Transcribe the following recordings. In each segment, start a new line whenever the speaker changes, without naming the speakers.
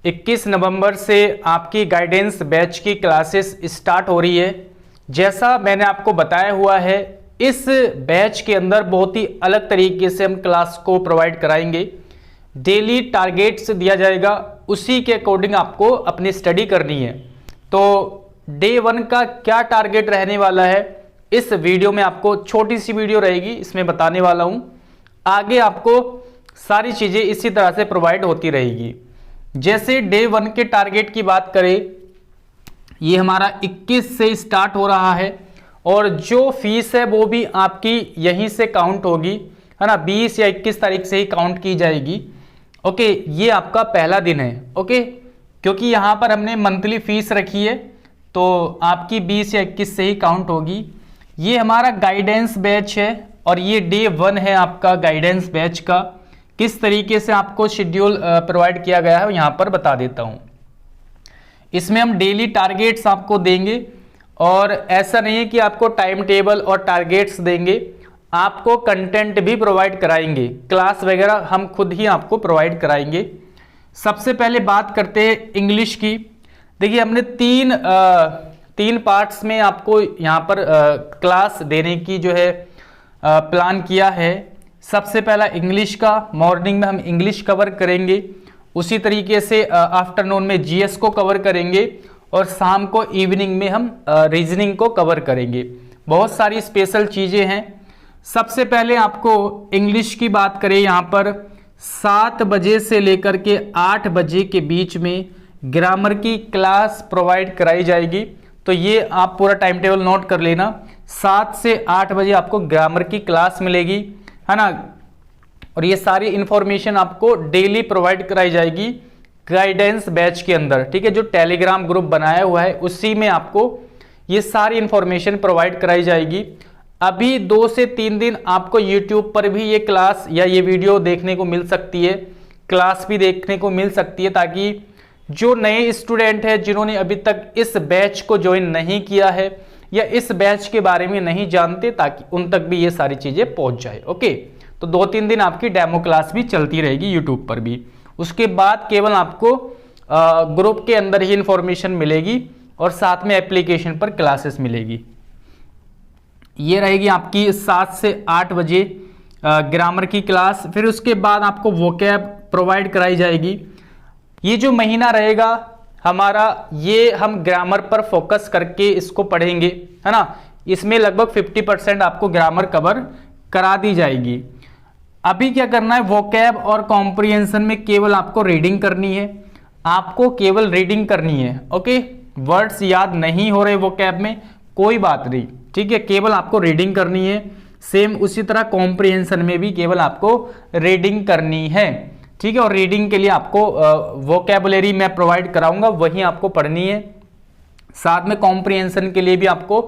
21 नवंबर से आपकी guidance batch की क्लासेस स्टार्ट हो रही है। जैसा मैंने आपको बताया हुआ है, इस बैच के अंदर बहुत ही अलग तरीके से हम क्लास को प्रोवाइड कराएंगे। डेली टारगेट्स दिया जाएगा, उसी के अकॉर्डिंग आपको अपनी स्टडी करनी है। तो डे 1 का क्या टारगेट रहने वाला है, इस वीडियो में आपको छोटी सी वीडियो रहेगी, इसमें बताने वाला हूं। आगे आपको सारी चीजें इसी तरह से प्रोवाइड होती रहेगी। जैसे डे 1 के टारगेट की बात करें, ये हमारा 21 से स्टार्ट हो रहा है और जो फीस है वो भी आपकी यहीं से काउंट होगी, है ना। 20 या 21 तारीख से ही काउंट की जाएगी। ओके, ये आपका पहला दिन है। ओके, क्योंकि यहां पर हमने मंथली फीस रखी है तो आपकी 20 या 21 से ही काउंट होगी। ये हमारा गाइडेंस बैच है और ये डे 1 है आपका गाइडेंस बैच का। किस तरीके से आपको शेड्यूल प्रोवाइड किया गया है यहां पर बता देता हूं। इसमें हम डेली टारगेट्स आपको देंगे और ऐसा नहीं है कि आपको टाइम टेबल और टारगेट्स देंगे, आपको कंटेंट भी प्रोवाइड कराएंगे। क्लास वगैरह हम खुद ही आपको प्रोवाइड कराएंगे। सबसे पहले बात करते हैं इंग्लिश की। देखिए, हमने तीन पार्ट्स में आपको यहाँ पर क्लास देने की जो है प्लान किया है। सबसे पहला इंग्लिश का, मॉर्निंग में हम इंग्लिश कवर करेंगे, उसी तरीके से आफ्टरनून में जीएस को कवर करेंगे और शाम को इवनिंग में हम रीजनिंग को कवर करेंगे। बहुत सारी स्पेशल चीज़ें हैं। सबसे पहले आपको इंग्लिश की बात करें, यहाँ पर 7 बजे से लेकर के 8 बजे के बीच में ग्रामर की क्लास प्रोवाइड कराई जाएगी। तो ये आप पूरा टाइम टेबल नोट कर लेना। 7 से 8 बजे आपको ग्रामर की क्लास मिलेगी, है ना। और ये सारी इंफॉर्मेशन आपको डेली प्रोवाइड कराई जाएगी गाइडेंस बैच के अंदर, ठीक है। जो टेलीग्राम ग्रुप बनाया हुआ है उसी में आपको ये सारी इंफॉर्मेशन प्रोवाइड कराई जाएगी। अभी 2 से 3 दिन आपको यूट्यूब पर भी ये क्लास या ये वीडियो देखने को मिल सकती है, क्लास भी देखने को मिल सकती है, ताकि जो नए स्टूडेंट हैं जिन्होंने अभी तक इस बैच को ज्वाइन नहीं किया है या इस बैच के बारे में नहीं जानते, ताकि उन तक भी ये सारी चीजें पहुंच जाए। ओके, तो 2-3 दिन आपकी डेमो क्लास भी चलती रहेगी यूट्यूब पर भी। उसके बाद केवल आपको ग्रुप के अंदर ही इंफॉर्मेशन मिलेगी और साथ में एप्लीकेशन पर क्लासेस मिलेगी। ये रहेगी आपकी 7 से 8 बजे ग्रामर की क्लास। फिर उसके बाद आपको वोकैब प्रोवाइड कराई जाएगी। ये जो महीना रहेगा हमारा, ये हम ग्रामर पर फोकस करके इसको पढ़ेंगे, है ना। इसमें लगभग 50% आपको ग्रामर कवर करा दी जाएगी। अभी क्या करना है, वोकैब और कॉम्प्रिहेंशन में केवल आपको रीडिंग करनी है, आपको केवल रीडिंग करनी है। ओके, वर्ड्स याद नहीं हो रहे वोकैब में, कोई बात नहीं, ठीक है, केवल आपको रीडिंग करनी है। सेम उसी तरह कॉम्प्रिहेंशन में भी केवल आपको रीडिंग करनी है, ठीक है। और रीडिंग के लिए आपको वोकैबुलरी मैं प्रोवाइड कराऊंगा, वही आपको पढ़नी है। साथ में कॉम्प्रिहेंशन के लिए भी आपको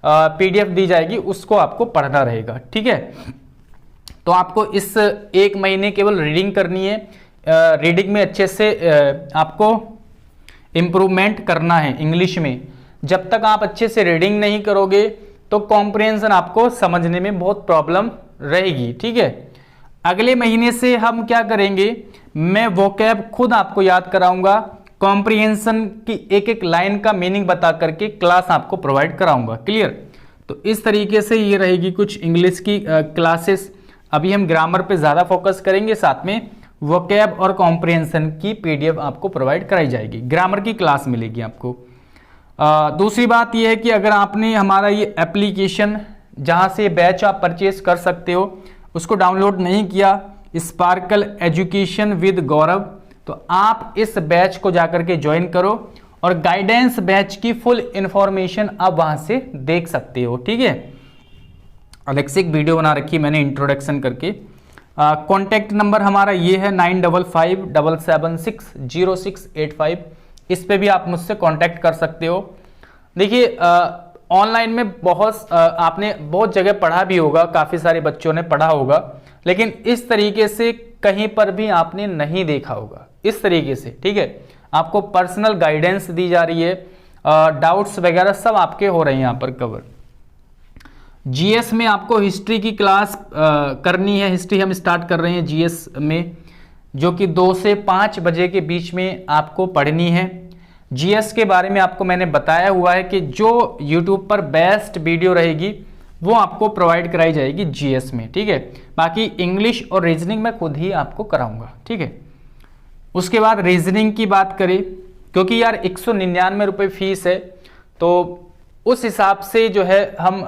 पीडीएफ दी जाएगी, उसको आपको पढ़ना रहेगा, ठीक है। तो आपको इस 1 महीने केवल रीडिंग करनी है। रीडिंग में अच्छे से आपको इम्प्रूवमेंट करना है इंग्लिश में। जब तक आप अच्छे से रीडिंग नहीं करोगे तो कॉम्प्रिहेंशन आपको समझने में बहुत प्रॉब्लम रहेगी, ठीक है। अगले महीने से हम क्या करेंगे, मैं वोकैब खुद आपको याद कराऊंगा, कॉम्प्रिहेंशन की एक लाइन का मीनिंग बता करके क्लास आपको प्रोवाइड कराऊंगा। क्लियर? तो इस तरीके से ये रहेगी कुछ इंग्लिश की क्लासेस। अभी हम ग्रामर पे ज़्यादा फोकस करेंगे, साथ में वोकैब और कॉम्प्रिहेंशन की पीडीएफ आपको प्रोवाइड कराई जाएगी, ग्रामर की क्लास मिलेगी आपको। दूसरी बात यह है कि अगर आपने हमारा ये एप्लीकेशन जहाँ से बैच आप परचेज कर सकते हो उसको डाउनलोड नहीं किया, स्पार्कल एजुकेशन विद गौरव, तो आप इस बैच को जाकर के ज्वाइन करो और गाइडेंस बैच की फुल इंफॉर्मेशन आप वहां से देख सकते हो, ठीक है। अलग से एक वीडियो बना रखी मैंने इंट्रोडक्शन करके। कॉन्टैक्ट नंबर हमारा ये है 9557760685। इस पे भी आप मुझसे कांटेक्ट कर सकते हो। देखिए, ऑनलाइन में आपने बहुत जगह पढ़ा भी होगा, काफ़ी सारे बच्चों ने पढ़ा होगा, लेकिन इस तरीके से कहीं पर भी आपने नहीं देखा होगा, इस तरीके से, ठीक है। आपको पर्सनल गाइडेंस दी जा रही है, डाउट्स वगैरह सब आपके हो रहे हैं यहाँ पर कवर। जीएस में आपको हिस्ट्री की क्लास करनी है, हिस्ट्री हम स्टार्ट कर रहे हैं जीएस में। जो कि 2 से 5 बजे के बीच में आपको पढ़नी है। जीएस के बारे में आपको मैंने बताया हुआ है कि जो यूट्यूब पर बेस्ट वीडियो रहेगी वो आपको प्रोवाइड कराई जाएगी जीएस में, ठीक है। बाकी इंग्लिश और रीजनिंग मैं खुद ही आपको कराऊंगा, ठीक है। उसके बाद रीजनिंग की बात करें, क्योंकि यार 199 रुपये फीस है, तो उस हिसाब से जो है हम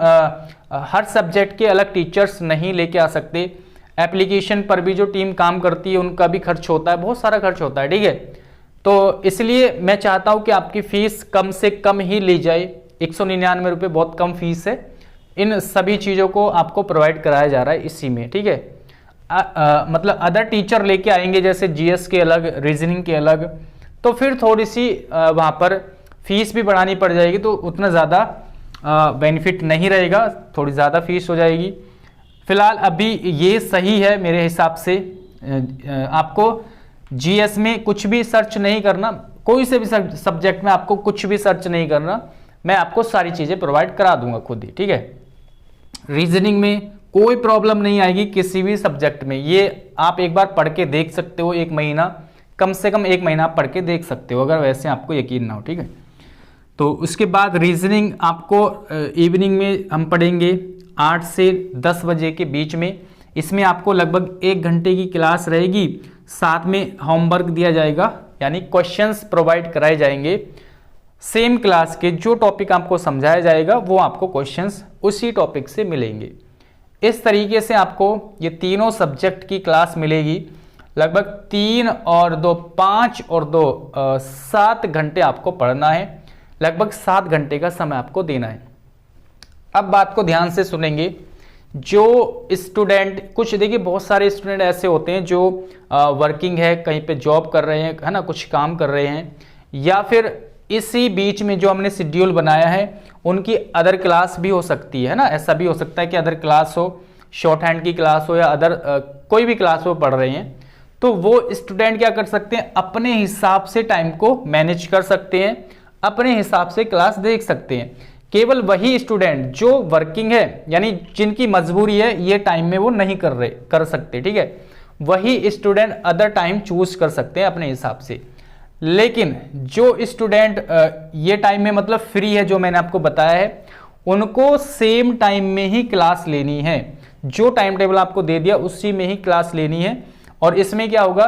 हर सब्जेक्ट के अलग टीचर्स नहीं लेके आ सकते। एप्लीकेशन पर भी जो टीम काम करती है उनका भी खर्च होता है, बहुत सारा खर्च होता है, ठीक है। तो इसलिए मैं चाहता हूं कि आपकी फीस कम से कम ही ली जाए। 199 रुपये बहुत कम फीस है, इन सभी चीज़ों को आपको प्रोवाइड कराया जा रहा है इसी में, ठीक है। मतलब अदर टीचर लेके आएंगे जैसे जीएस के अलग, रीजनिंग के अलग, तो फिर थोड़ी सी वहाँ पर फीस भी बढ़ानी पड़ जाएगी, तो उतना ज़्यादा बेनिफिट नहीं रहेगा, थोड़ी ज़्यादा फीस हो जाएगी। फिलहाल अभी ये सही है मेरे हिसाब से। आपको जीएस में कुछ भी सर्च नहीं करना, कोई से भी सब्जेक्ट में आपको कुछ भी सर्च नहीं करना, मैं आपको सारी चीज़ें प्रोवाइड करा दूंगा खुद ही, ठीक है। रीजनिंग में कोई प्रॉब्लम नहीं आएगी किसी भी सब्जेक्ट में, ये आप एक बार पढ़ के देख सकते हो, 1 महीना, कम से कम 1 महीना पढ़ के देख सकते हो अगर वैसे आपको यकीन ना हो, ठीक है। तो उसके बाद रीजनिंग आपको इवनिंग में हम पढ़ेंगे 8 से 10 बजे के बीच में। इसमें आपको लगभग 1 घंटे की क्लास रहेगी, साथ में होमवर्क दिया जाएगा, यानी क्वेश्चंस प्रोवाइड कराए जाएंगे सेम क्लास के। जो टॉपिक आपको समझाया जाएगा वो आपको क्वेश्चंस उसी टॉपिक से मिलेंगे। इस तरीके से आपको ये तीनों सब्जेक्ट की क्लास मिलेगी। लगभग 3 और 2 5 और 2 7 घंटे आपको पढ़ना है, लगभग 7 घंटे का समय आपको देना है। अब बात को ध्यान से सुनेंगे। जो स्टूडेंट, कुछ देखिए बहुत सारे स्टूडेंट ऐसे होते हैं जो वर्किंग है, कहीं पे जॉब कर रहे हैं, है ना, कुछ काम कर रहे हैं, या फिर इसी बीच में जो हमने शेड्यूल बनाया है उनकी अदर क्लास भी हो सकती है ना। ऐसा भी हो सकता है कि अदर क्लास हो, शॉर्ट हैंड की क्लास हो, या अदर कोई भी क्लास वो पढ़ रहे हैं, तो वो स्टूडेंट क्या कर सकते हैं, अपने हिसाब से टाइम को मैनेज कर सकते हैं, अपने हिसाब से क्लास देख सकते हैं। केवल वही स्टूडेंट जो वर्किंग है, यानी जिनकी मजबूरी है ये टाइम में वो नहीं कर सकते, ठीक है, वही स्टूडेंट अदर टाइम चूज कर सकते हैं अपने हिसाब से। लेकिन जो स्टूडेंट ये टाइम में मतलब फ्री है, जो मैंने आपको बताया है, उनको सेम टाइम में ही क्लास लेनी है। जो टाइम टेबल आपको दे दिया उसी में ही क्लास लेनी है। और इसमें क्या होगा,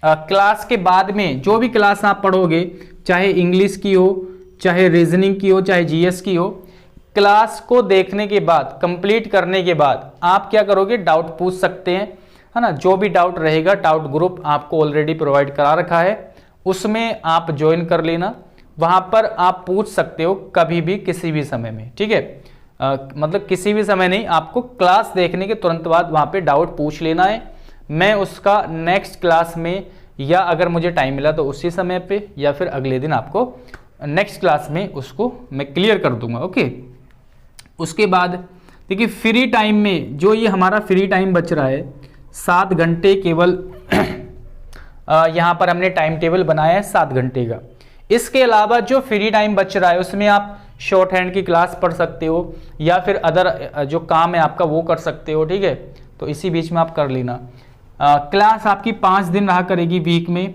क्लास के बाद में जो भी क्लास आप पढ़ोगे, चाहे इंग्लिश की हो, चाहे रीजनिंग की हो, चाहे जीएस की हो, क्लास को देखने के बाद, कंप्लीट करने के बाद आप क्या करोगे, डाउट पूछ सकते हैं, है ना। जो भी डाउट रहेगा, डाउट ग्रुप आपको ऑलरेडी प्रोवाइड करा रखा है, उसमें आप ज्वाइन कर लेना। वहां पर आप पूछ सकते हो कभी भी, किसी भी समय में, ठीक है। मतलब किसी भी समय नहीं, आपको क्लास देखने के तुरंत बाद वहां पे डाउट पूछ लेना है। मैं उसका नेक्स्ट क्लास में, या अगर मुझे टाइम मिला तो उसी समय पे, या फिर अगले दिन आपको नेक्स्ट क्लास में उसको मैं क्लियर कर दूंगा, ओके। उसके बाद देखिए फ्री टाइम में, जो ये हमारा फ्री टाइम बच रहा है 7 घंटे केवल, यहाँ पर हमने टाइम टेबल बनाया है 7 घंटे का। इसके अलावा जो फ्री टाइम बच रहा है उसमें आप शॉर्ट हैंड की क्लास पढ़ सकते हो, या फिर अदर जो काम है आपका वो कर सकते हो, ठीक है। तो इसी बीच में आप कर लेना। क्लास आपकी 5 दिन रहा करेगी वीक में।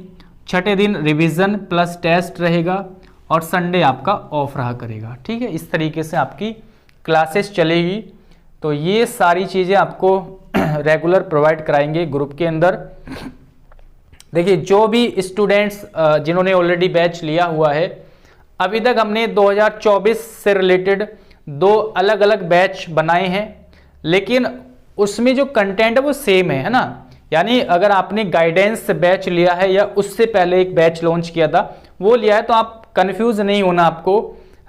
छठे दिन रिवीजन प्लस टेस्ट रहेगा, और संडे आपका ऑफ रहा करेगा, ठीक है। इस तरीके से आपकी क्लासेस चलेगी। तो ये सारी चीज़ें आपको रेगुलर प्रोवाइड कराएंगे ग्रुप के अंदर। देखिए जो भी स्टूडेंट्स जिन्होंने ऑलरेडी बैच लिया हुआ है, अभी तक हमने 2024 से रिलेटेड 2 अलग अलग बैच बनाए हैं, लेकिन उसमें जो कंटेंट है वो सेम है ना। यानी अगर आपने गाइडेंस बैच लिया है या उससे पहले एक बैच लॉन्च किया था वो लिया है, तो आप कंफ्यूज नहीं होना आपको,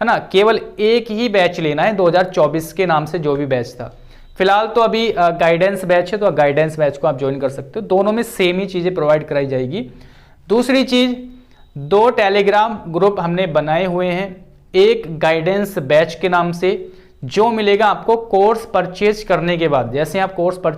है ना। केवल एक ही बैच लेना है 2024 के नाम से जो भी बैच था। फिलहाल तो अभी गाइडेंस बैच है, तो गाइडेंस बैच को आप ज्वाइन कर सकते हो। दोनों में सेम ही चीज़ें प्रोवाइड कराई जाएगी। दूसरी चीज़, 2 टेलीग्राम ग्रुप हमने बनाए हुए हैं, एक गाइडेंस बैच के नाम से, जो मिलेगा आपको कोर्स परचेज करने के बाद। जैसे आप कोर्स